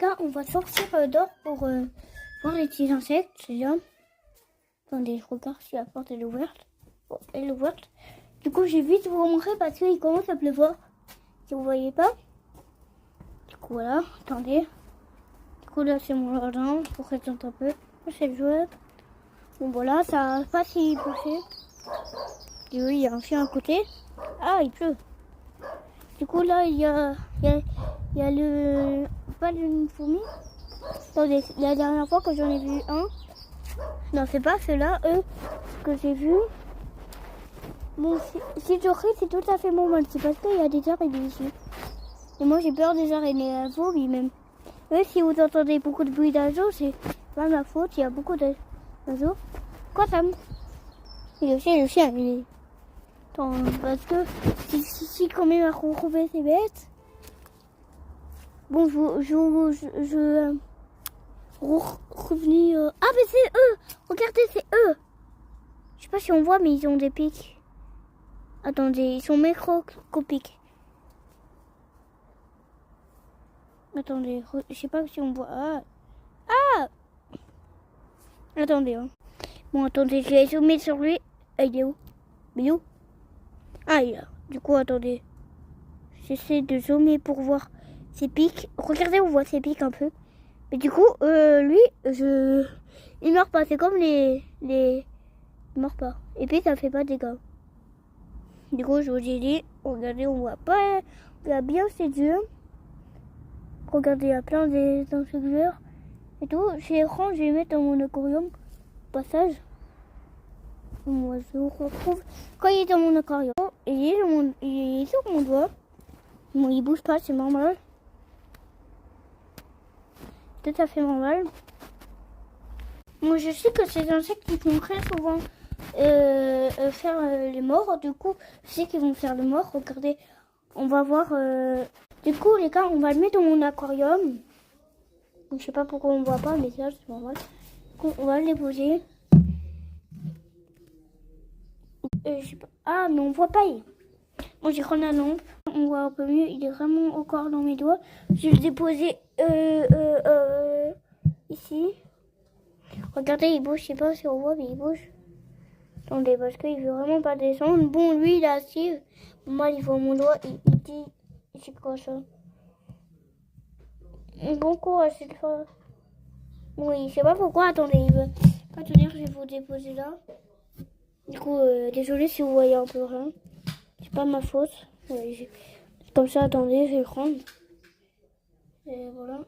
cas, on va sortir dehors pour voir les petits insectes, c'est bien. Attendez, je regarde si la porte elle est ouverte. Bon, elle est ouverte. Du coup, j'ai vite vous montrer parce qu'il commence à pleuvoir. Si vous voyez pas. Du coup, voilà, attendez. Du coup, là, c'est mon jardin. Je vous présente un peu. C'est le jouet. Bon, voilà, ça va pas si poussé. Et oui, il y a un chien à côté. Ah, il pleut. Du coup, là, il y a le... Pas une fourmi. Attendez, la dernière fois que j'en ai vu un. Non, c'est pas ceux-là, eux, que j'ai vu. Bon, si je crie, c'est tout à fait normal. C'est parce qu'il y a des araignées ici. Et moi, j'ai peur des araignées, la fourmi même. Mais si vous entendez beaucoup de bruit d'oiseaux, c'est pas ma faute. Il y a beaucoup d'oiseaux. Quoi, Sam? Et le chien, il est... Attends, parce que si quand même à retrouver ces bêtes. Bon, revenir. Ah, mais c'est eux! Regardez, c'est eux! Je sais pas si on voit, mais ils ont des pics. Attendez, ils sont microscopiques. Attendez, je sais pas si on voit. Ah! Attendez, hein. Bon, attendez, je vais zoomer sur lui. Ah, il est où? Il est où? Ah, il est là. Du coup, attendez. J'essaie de zoomer pour voir ses pics. Regardez, on voit ses pics un peu. Mais du coup, lui, il meurt pas. C'est comme les... Il meurt pas. Et puis, ça fait pas de dégâts. Du coup, je vous ai dit, regardez, on voit pas. Il y a bien ses yeux. Regardez, il y a plein d'insectes et tout. C'est étrange, je vais mettre dans mon aquarium. Au passage. Mon oiseau retrouve. Quand il est dans mon aquarium, il est sur mon doigt. Bon, il bouge pas, c'est normal. Tout à fait normal. Moi, je sais que ces insectes, ils font très souvent faire les morts. Du coup, je sais qu'ils vont faire les morts. Regardez, on va voir. Du coup, les gars, on va le mettre dans mon aquarium. Je sais pas pourquoi on voit pas, mais ça, c'est normal. Du coup, on va le déposer. Je sais pas. Ah, mais on voit pas. Bon, j'ai pris la lampe. On voit un peu mieux. Il est vraiment encore dans mes doigts. Je vais le déposer ici. Regardez, il bouge. Je sais pas si on voit, mais il bouge. Attendez, parce qu'il veut vraiment pas descendre. Bon, lui, il est assis. Moi, il voit mon doigt. Il dit... C'est quoi ça? Bon courage, cette fois. Oui, je sais pas pourquoi. Attendez, il veut pas tenir. Je vais vous déposer là. Du coup, désolé si vous voyez un peu rien. C'est pas ma faute. Ouais, comme ça, attendez, je vais le prendre. Et voilà.